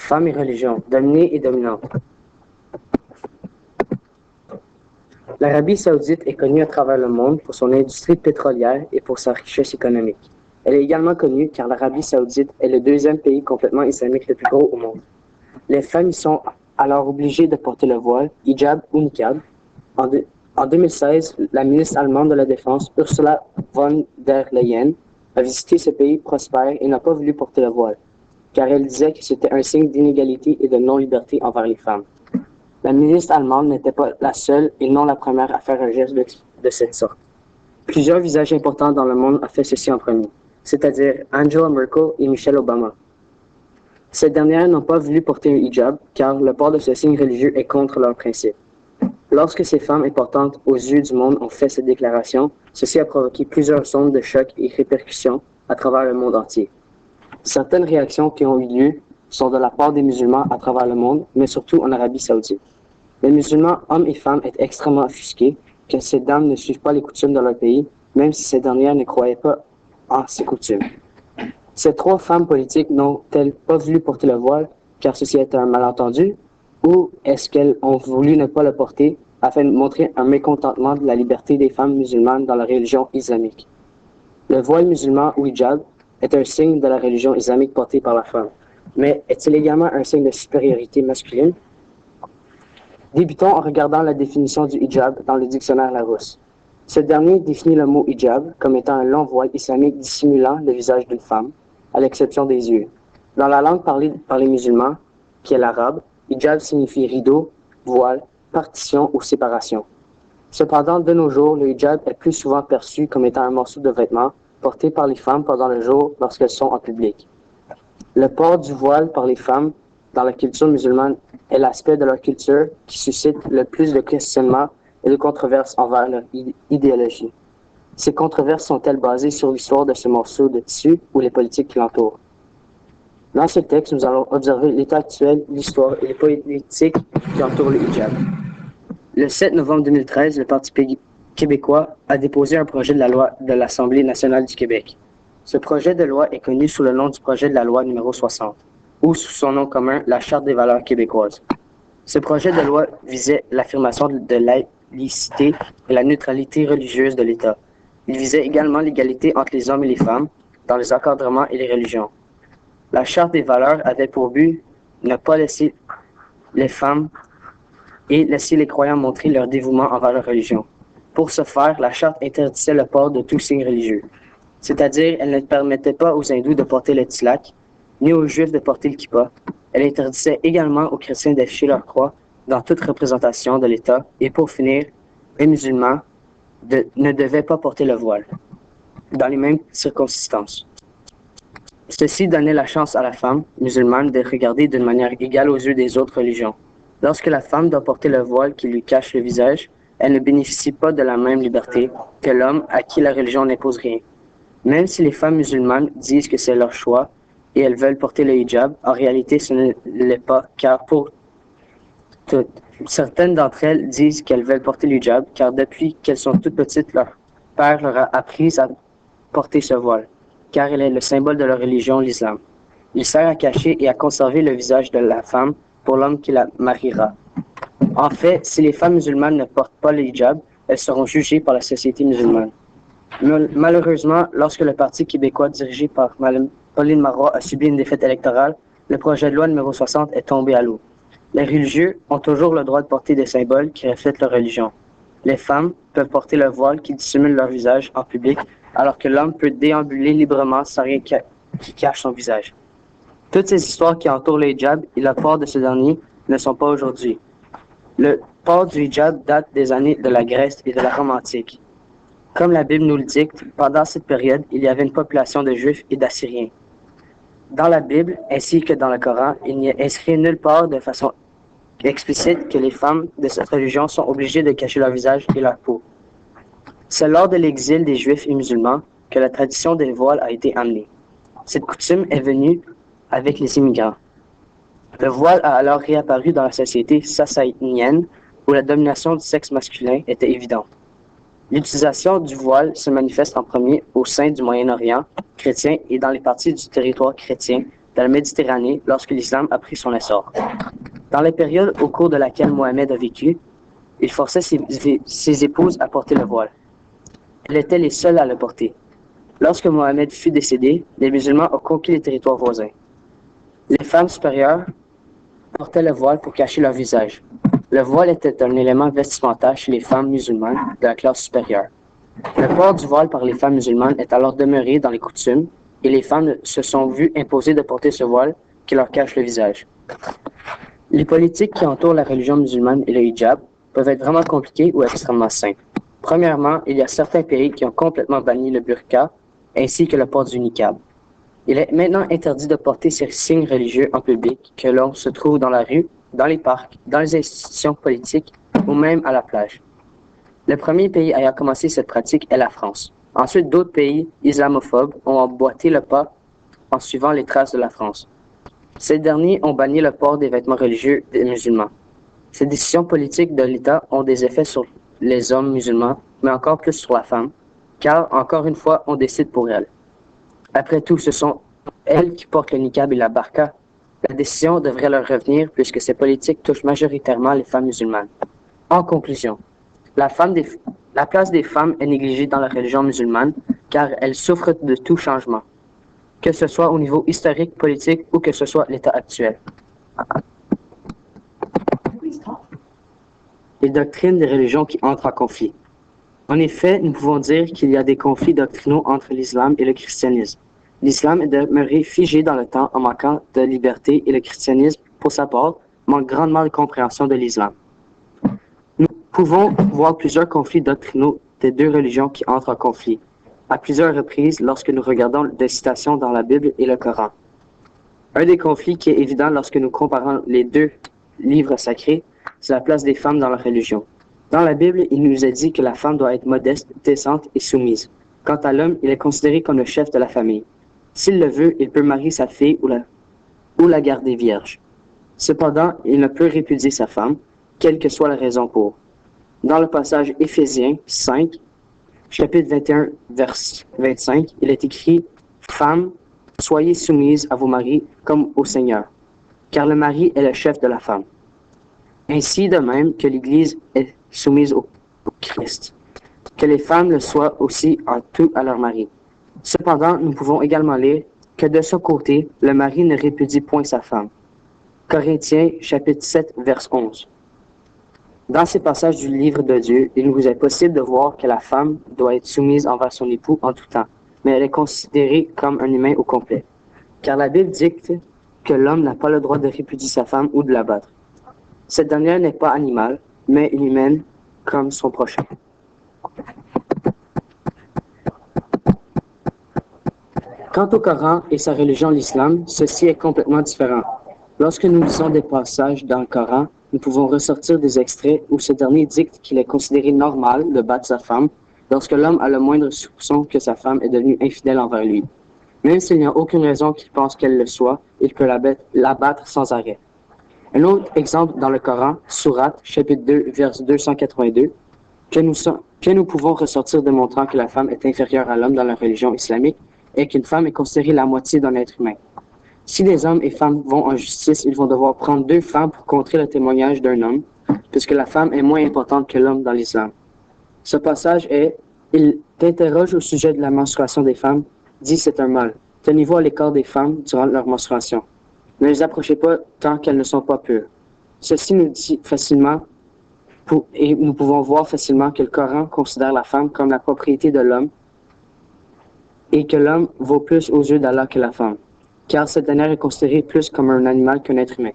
Femmes et religion, dominée et dominante. L'Arabie saoudite est connue à travers le monde pour son industrie pétrolière et pour sa richesse économique. Elle est également connue car l'Arabie saoudite est le deuxième pays complètement islamique le plus gros au monde. Les femmes y sont alors obligées de porter le voile, hijab ou niqab. En 2016, la ministre allemande de la Défense, Ursula von der Leyen, a visité ce pays prospère et n'a pas voulu porter le voile, car elle disait que c'était un signe d'inégalité et de non-liberté envers les femmes. La ministre allemande n'était pas la seule et non la première à faire un geste de cette sorte. Plusieurs visages importants dans le monde ont fait ceci en premier, c'est-à-dire Angela Merkel et Michelle Obama. Ces dernières n'ont pas voulu porter un hijab car le port de ce signe religieux est contre leurs principes. Lorsque ces femmes importantes aux yeux du monde ont fait cette déclaration, ceci a provoqué plusieurs ondes de choc et répercussions à travers le monde entier. Certaines réactions qui ont eu lieu sont de la part des musulmans à travers le monde, mais surtout en Arabie saoudite. Les musulmans, hommes et femmes, étaient extrêmement offusqués que ces dames ne suivent pas les coutumes de leur pays, même si ces dernières ne croyaient pas en ces coutumes. Ces trois femmes politiques n'ont-elles pas voulu porter le voile car ceci était un malentendu, ou est-ce qu'elles ont voulu ne pas le porter afin de montrer un mécontentement de la liberté des femmes musulmanes dans la religion islamique? Le voile musulman ou hijab est un signe de la religion islamique porté par la femme, mais est-il également un signe de supériorité masculine? Débutons en regardant la définition du hijab dans le dictionnaire Larousse. Ce dernier définit le mot hijab comme étant un long voile islamique dissimulant le visage d'une femme, à l'exception des yeux. Dans la langue parlée par les musulmans, qui est l'arabe, hijab signifie rideau, voile, partition ou séparation. Cependant, de nos jours, le hijab est plus souvent perçu comme étant un morceau de vêtement porté par les femmes pendant le jour lorsqu'elles sont en public. Le port du voile par les femmes dans la culture musulmane est l'aspect de leur culture qui suscite le plus de questionnements et de controverses envers leur idéologie. Ces controverses sont-elles basées sur l'histoire de ce morceau de tissu ou les politiques qui l'entourent? Dans ce texte, nous allons observer l'état actuel, l'histoire et les politiques qui entourent le hijab. Le 7 novembre 2013, le Parti québécois a déposé un projet de la loi de l'Assemblée nationale du Québec. Ce projet de loi est connu sous le nom du projet de la loi numéro 60, ou sous son nom commun, la Charte des valeurs québécoises. Ce projet de loi visait l'affirmation de laïcité et la neutralité religieuse de l'État. Il visait également l'égalité entre les hommes et les femmes dans les encadrements et les religions. La Charte des valeurs avait pour but de ne pas laisser les femmes et laisser les croyants montrer leur dévouement envers leur religion. Pour ce faire, la Charte interdisait le port de tout signe religieux. C'est-à-dire, elle ne permettait pas aux hindous de porter le tilak, ni aux juifs de porter le kippa. Elle interdisait également aux chrétiens d'afficher leur croix dans toute représentation de l'État. Et pour finir, les musulmans ne devaient pas porter le voile, dans les mêmes circonstances. Ceci donnait la chance à la femme musulmane de regarder d'une manière égale aux yeux des autres religions. Lorsque la femme doit porter le voile qui lui cache le visage, elle ne bénéficie pas de la même liberté que l'homme à qui la religion n'impose rien. Même si les femmes musulmanes disent que c'est leur choix et elles veulent porter le hijab, en réalité ce ne l'est pas, car pour toutes, certaines d'entre elles disent qu'elles veulent porter le hijab, car depuis qu'elles sont toutes petites, leur père leur a appris à porter ce voile, car il est le symbole de leur religion, l'islam. Il sert à cacher et à conserver le visage de la femme pour l'homme qui la mariera. En fait, si les femmes musulmanes ne portent pas le hijab, elles seront jugées par la société musulmane. Malheureusement, lorsque le Parti québécois dirigé par Pauline Marois a subi une défaite électorale, le projet de loi numéro 60 est tombé à l'eau. Les religieux ont toujours le droit de porter des symboles qui reflètent leur religion. Les femmes peuvent porter le voile qui dissimule leur visage en public, alors que l'homme peut déambuler librement sans rien qui cache son visage. Toutes ces histoires qui entourent le hijab et le port de ce dernier ne sont pas aujourd'hui. Le port du hijab date des années de la Grèce et de la Rome antique. Comme la Bible nous le dicte, pendant cette période, il y avait une population de Juifs et d'Assyriens. Dans la Bible, ainsi que dans le Coran, il n'y est inscrit nulle part de façon explicite que les femmes de cette religion sont obligées de cacher leur visage et leur peau. C'est lors de l'exil des Juifs et musulmans que la tradition des voiles a été amenée. Cette coutume est venue avec les immigrants. Le voile a alors réapparu dans la société sassanidenne où la domination du sexe masculin était évidente. L'utilisation du voile se manifeste en premier au sein du Moyen-Orient chrétien et dans les parties du territoire chrétien dans la Méditerranée lorsque l'islam a pris son essor. Dans la période au cours de laquelle Mohammed a vécu, il forçait ses épouses à porter le voile. Elles étaient les seules à le porter. Lorsque Mohammed fut décédé, les musulmans ont conquis les territoires voisins. Les femmes supérieures portaient le voile pour cacher leur visage. Le voile était un élément vestimentaire chez les femmes musulmanes de la classe supérieure. Le port du voile par les femmes musulmanes est alors demeuré dans les coutumes et les femmes se sont vues imposer de porter ce voile qui leur cache le visage. Les politiques qui entourent la religion musulmane et le hijab peuvent être vraiment compliquées ou extrêmement simples. Premièrement, il y a certains pays qui ont complètement banni le burqa ainsi que le port du niqab. Il est maintenant interdit de porter ces signes religieux en public que l'on se trouve dans la rue, dans les parcs, dans les institutions politiques ou même à la plage. Le premier pays ayant commencé cette pratique est la France. Ensuite, d'autres pays islamophobes ont emboîté le pas en suivant les traces de la France. Ces derniers ont banni le port des vêtements religieux des musulmans. Ces décisions politiques de l'État ont des effets sur les hommes musulmans, mais encore plus sur la femme, car, encore une fois, on décide pour elles. Après tout, ce sont elles qui portent le niqab et la barqa. La décision devrait leur revenir puisque ces politiques touchent majoritairement les femmes musulmanes. En conclusion, la place des femmes est négligée dans la religion musulmane car elles souffrent de tout changement, que ce soit au niveau historique, politique ou que ce soit l'état actuel. Les doctrines des religions qui entrent en conflit. En effet, nous pouvons dire qu'il y a des conflits doctrinaux entre l'islam et le christianisme. L'islam est demeuré figé dans le temps en manquant de liberté et le christianisme, pour sa part, manque grandement de compréhension de l'islam. Nous pouvons voir plusieurs conflits doctrinaux des deux religions qui entrent en conflit, à plusieurs reprises lorsque nous regardons des citations dans la Bible et le Coran. Un des conflits qui est évident lorsque nous comparons les deux livres sacrés, c'est la place des femmes dans la religion. Dans la Bible, il nous est dit que la femme doit être modeste, décente et soumise. Quant à l'homme, il est considéré comme le chef de la famille. S'il le veut, il peut marier sa fille ou la garder vierge. Cependant, il ne peut répudier sa femme, quelle que soit la raison pour. Dans le passage Éphésiens 5, chapitre 21, verset 25, il est écrit « Femmes, soyez soumises à vos maris comme au Seigneur, car le mari est le chef de la femme. Ainsi de même que l'Église est soumise au Christ, que les femmes le soient aussi en tout à leur mari. Cependant, nous pouvons également lire que de son côté, le mari ne répudie point sa femme. » Corinthiens chapitre 7, verset 11. Dans ces passages du livre de Dieu, il nous est possible de voir que la femme doit être soumise envers son époux en tout temps, mais elle est considérée comme un humain au complet. Car la Bible dicte que l'homme n'a pas le droit de répudier sa femme ou de l'abattre. Cette dernière n'est pas animale, mais une humaine comme son prochain. Quant au Coran et sa religion, l'islam, ceci est complètement différent. Lorsque nous lisons des passages dans le Coran, nous pouvons ressortir des extraits où ce dernier dicte qu'il est considéré normal de battre sa femme lorsque l'homme a le moindre soupçon que sa femme est devenue infidèle envers lui. Même s'il n'y a aucune raison qu'il pense qu'elle le soit, il peut l'abattre sans arrêt. Un autre exemple dans le Coran, Sourate, chapitre 2, verset 282, que nous pouvons ressortir démontrant que la femme est inférieure à l'homme dans la religion islamique et qu'une femme est considérée la moitié d'un être humain. Si les hommes et femmes vont en justice, ils vont devoir prendre 2 femmes pour contrer le témoignage d'un homme, puisque la femme est moins importante que l'homme dans l'islam. Ce passage il t'interroge au sujet de la menstruation des femmes, dit c'est un mal. Tenez-vous à l'écart des femmes durant leur menstruation. Ne les approchez pas tant qu'elles ne sont pas pures. Ceci nous dit facilement, et nous pouvons voir facilement que le Coran considère la femme comme la propriété de l'homme et que l'homme vaut plus aux yeux d'Allah que la femme, car cette dernière est considérée plus comme un animal qu'un être humain.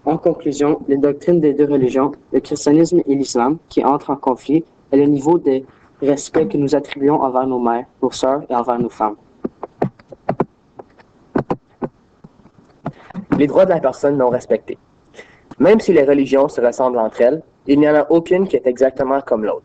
En conclusion, les doctrines des deux religions, le christianisme et l'islam, qui entrent en conflit, est le niveau de respect que nous attribuons envers nos mères, nos sœurs et envers nos femmes. Les droits de la personne non respectés. Même si les religions se ressemblent entre elles, il n'y en a aucune qui est exactement comme l'autre.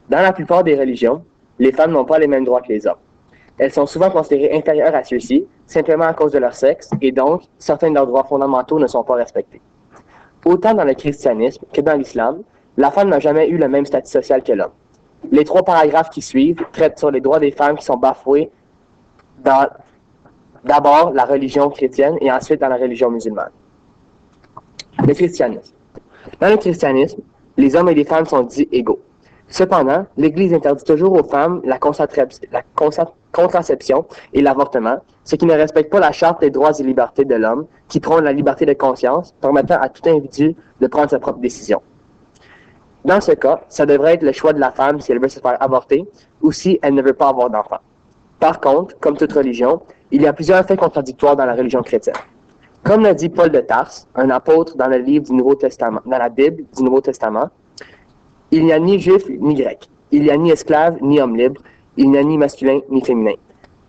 Dans la plupart des religions, les femmes n'ont pas les mêmes droits que les hommes. Elles sont souvent considérées inférieures à ceux-ci, simplement à cause de leur sexe, et donc, certains de leurs droits fondamentaux ne sont pas respectés. Autant dans le christianisme que dans l'islam, la femme n'a jamais eu le même statut social que l'homme. Les 3 paragraphes qui suivent traitent sur les droits des femmes qui sont bafoués dans D'abord, la religion chrétienne et ensuite dans la religion musulmane. Le christianisme. Dans le christianisme, les hommes et les femmes sont dits égaux. Cependant, l'Église interdit toujours aux femmes la contraception et l'avortement, ce qui ne respecte pas la Charte des droits et libertés de l'homme, qui prône la liberté de conscience, permettant à tout individu de prendre sa propre décision. Dans ce cas, ça devrait être le choix de la femme si elle veut se faire avorter ou si elle ne veut pas avoir d'enfant. Par contre, comme toute religion, il y a plusieurs faits contradictoires dans la religion chrétienne. Comme l'a dit Paul de Tarse, un apôtre dans le livre du Nouveau Testament, dans la Bible du Nouveau Testament, il n'y a ni juif ni grec, il n'y a ni esclave ni homme libre, il n'y a ni masculin ni féminin,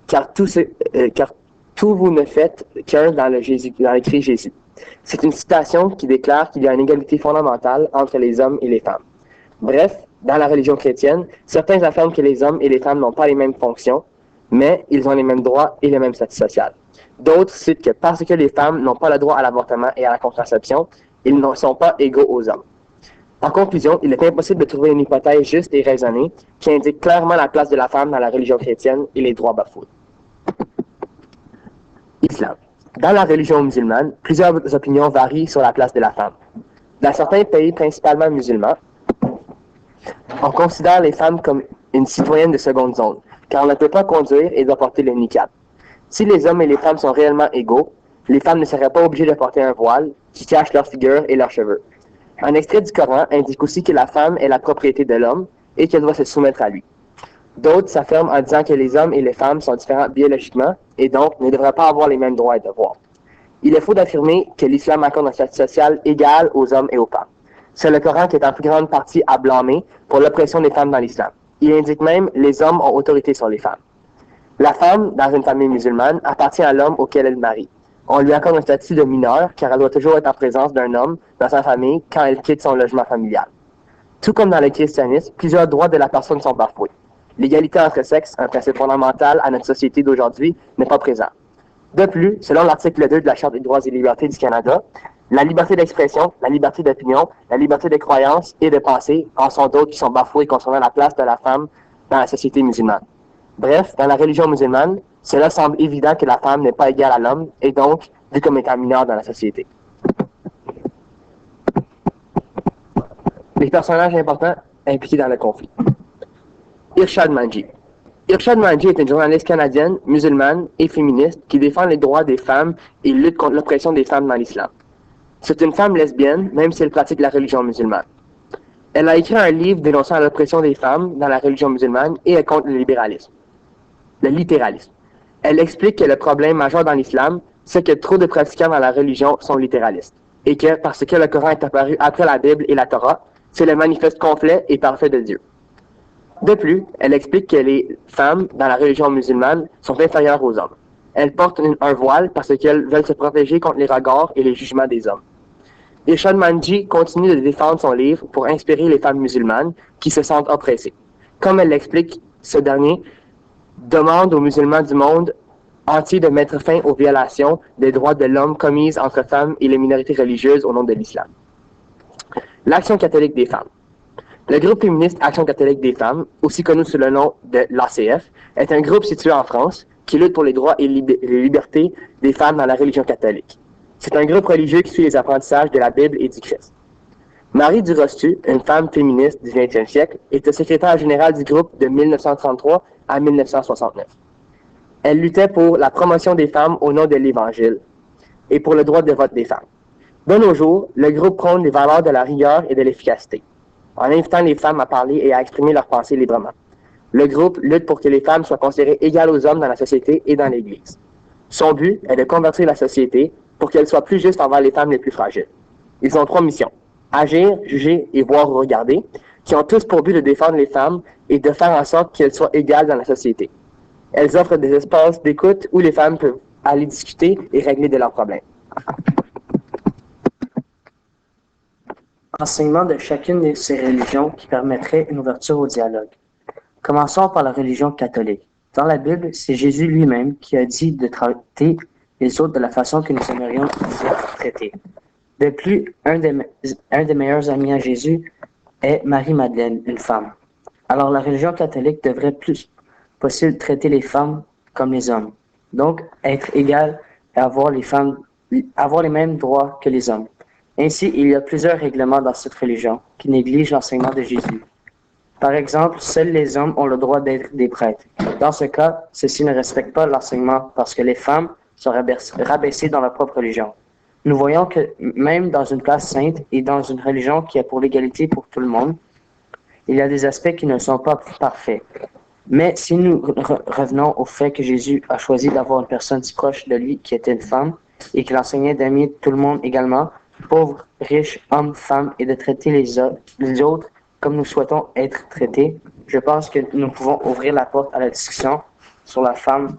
car tout vous ne faites qu'un dans le Christ Jésus. C'est une citation qui déclare qu'il y a une égalité fondamentale entre les hommes et les femmes. Bref, dans la religion chrétienne, certains affirment que les hommes et les femmes n'ont pas les mêmes fonctions, mais ils ont les mêmes droits et les mêmes statuts sociaux. D'autres citent que parce que les femmes n'ont pas le droit à l'avortement et à la contraception, ils ne sont pas égaux aux hommes. En conclusion, il est impossible de trouver une hypothèse juste et raisonnée qui indique clairement la place de la femme dans la religion chrétienne et les droits bafoués. Islam. Dans la religion musulmane, plusieurs opinions varient sur la place de la femme. Dans certains pays, principalement musulmans, on considère les femmes comme une citoyenne de seconde zone, car on ne peut pas conduire et doit porter le niqab. Si les hommes et les femmes sont réellement égaux, les femmes ne seraient pas obligées de porter un voile qui cache leur figure et leurs cheveux. Un extrait du Coran indique aussi que la femme est la propriété de l'homme et qu'elle doit se soumettre à lui. D'autres s'affirment en disant que les hommes et les femmes sont différents biologiquement et donc ne devraient pas avoir les mêmes droits et devoirs. Il est faux d'affirmer que l'islam accorde un statut social égal aux hommes et aux femmes. C'est le Coran qui est en plus grande partie à blâmer pour l'oppression des femmes dans l'islam. Il indique même que les hommes ont autorité sur les femmes. La femme, dans une famille musulmane, appartient à l'homme auquel elle marie. On lui accorde un statut de mineur car elle doit toujours être en présence d'un homme dans sa famille quand elle quitte son logement familial. Tout comme dans le christianisme, plusieurs droits de la personne sont bafoués. L'égalité entre sexes, un principe fondamental à notre société d'aujourd'hui, n'est pas présent. De plus, selon l'article 2 de la Charte des droits et libertés du Canada, la liberté d'expression, la liberté d'opinion, la liberté de croyance et de pensée en sont d'autres qui sont bafoués concernant la place de la femme dans la société musulmane. Bref, dans la religion musulmane, cela semble évident que la femme n'est pas égale à l'homme et donc vue comme étant mineure dans la société. Les personnages importants impliqués dans le conflit. Irshad Manji. Irshad Manji est une journaliste canadienne, musulmane et féministe qui défend les droits des femmes et lutte contre l'oppression des femmes dans l'islam. C'est une femme lesbienne, même si elle pratique la religion musulmane. Elle a écrit un livre dénonçant l'oppression des femmes dans la religion musulmane et est contre le littéralisme. Elle explique que le problème majeur dans l'islam, c'est que trop de pratiquants dans la religion sont littéralistes, et que, parce que le Coran est apparu après la Bible et la Torah, c'est le manifeste complet et parfait de Dieu. De plus, elle explique que les femmes dans la religion musulmane sont inférieures aux hommes. Elles portent un voile parce qu'elles veulent se protéger contre les regards et les jugements des hommes. Irshad Manji continue de défendre son livre pour inspirer les femmes musulmanes qui se sentent oppressées. Comme elle l'explique, ce dernier demande aux musulmans du monde entier de mettre fin aux violations des droits de l'homme commises entre femmes et les minorités religieuses au nom de l'islam. L'Action catholique des femmes. Le groupe féministe Action catholique des femmes, aussi connu sous le nom de l'ACF, est un groupe situé en France qui lutte pour les droits et les libertés des femmes dans la religion catholique. C'est un groupe religieux qui suit les apprentissages de la Bible et du Christ. Marie Durostu, une femme féministe du 20e siècle, était secrétaire générale du groupe de 1933 à 1969. Elle luttait pour la promotion des femmes au nom de l'Évangile et pour le droit de vote des femmes. De nos jours, le groupe prône les valeurs de la rigueur et de l'efficacité, en invitant les femmes à parler et à exprimer leurs pensées librement. Le groupe lutte pour que les femmes soient considérées égales aux hommes dans la société et dans l'Église. Son but est de convertir la société pour qu'elle soit plus juste envers les femmes les plus fragiles. Ils ont 3 missions: agir, juger et voir ou regarder, qui ont tous pour but de défendre les femmes et de faire en sorte qu'elles soient égales dans la société. Elles offrent des espaces d'écoute où les femmes peuvent aller discuter et régler de leurs problèmes. Enseignement de chacune de ces religions qui permettrait une ouverture au dialogue. Commençons par la religion catholique. Dans la Bible, c'est Jésus lui-même qui a dit de traiter les autres de la façon que nous aimerions être traités. De plus, un des meilleurs amis à Jésus est Marie-Madeleine, une femme. Alors la religion catholique devrait plus possible traiter les femmes comme les hommes. donc être égal et avoir les mêmes droits que les hommes. Ainsi, il y a plusieurs règlements dans cette religion qui négligent l'enseignement de Jésus. Par exemple, seuls les hommes ont le droit d'être des prêtres. Dans ce cas, ceux-ci ne respectent pas l'enseignement parce que les femmes sont rabaissées dans leur propre religion. Nous voyons que même dans une place sainte et dans une religion qui est pour l'égalité pour tout le monde, il y a des aspects qui ne sont pas parfaits. Mais si nous revenons au fait que Jésus a choisi d'avoir une personne si proche de lui qui était une femme et qu'il enseignait d'aimer tout le monde également, pauvres, riches, hommes, femmes, et de traiter les autres comme nous souhaitons être traités, je pense que nous pouvons ouvrir la porte à la discussion sur la femme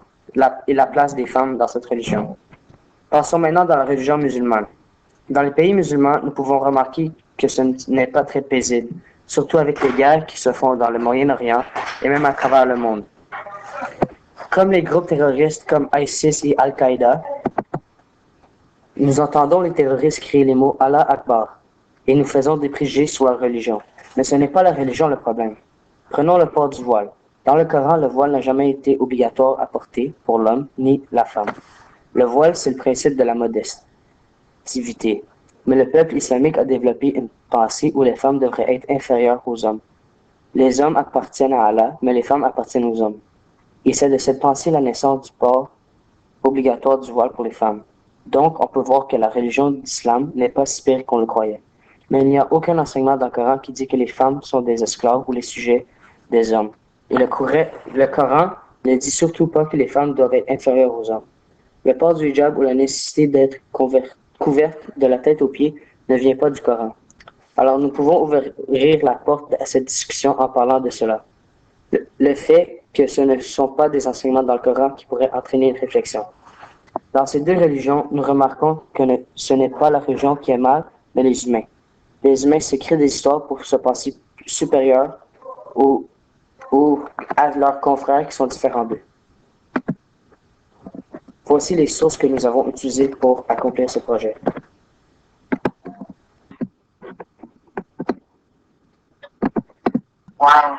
et la place des femmes dans cette religion. Passons maintenant dans la religion musulmane. Dans les pays musulmans, nous pouvons remarquer que ce n'est pas très paisible, surtout avec les guerres qui se font dans le Moyen-Orient et même à travers le monde. Comme les groupes terroristes comme ISIS et Al-Qaïda, nous entendons les terroristes crier les mots Allah Akbar et nous faisons des préjugés sur leur religion. Mais ce n'est pas la religion le problème. Prenons le port du voile. Dans le Coran, le voile n'a jamais été obligatoire à porter pour l'homme ni la femme. Le voile, c'est le principe de la modestie. Mais le peuple islamique a développé une pensée où les femmes devraient être inférieures aux hommes. Les hommes appartiennent à Allah, mais les femmes appartiennent aux hommes. Et c'est de cette pensée la naissance du port obligatoire du voile pour les femmes. Donc, on peut voir que la religion d'islam n'est pas si pire qu'on le croyait. Mais il n'y a aucun enseignement dans le Coran qui dit que les femmes sont des esclaves ou les sujets des hommes. Et le Coran ne dit surtout pas que les femmes doivent être inférieures aux hommes. Le port du hijab ou la nécessité d'être couverte de la tête aux pieds ne vient pas du Coran. Alors nous pouvons ouvrir la porte à cette discussion en parlant de cela. Le fait que ce ne sont pas des enseignements dans le Coran qui pourraient entraîner une réflexion. Dans ces deux religions, nous remarquons que ce n'est pas la religion qui est mal, mais les humains. Les humains se créent des histoires pour se penser supérieurs ou à leurs confrères qui sont différents d'eux. Voici les sources que nous avons utilisées pour accomplir ce projet. Wow!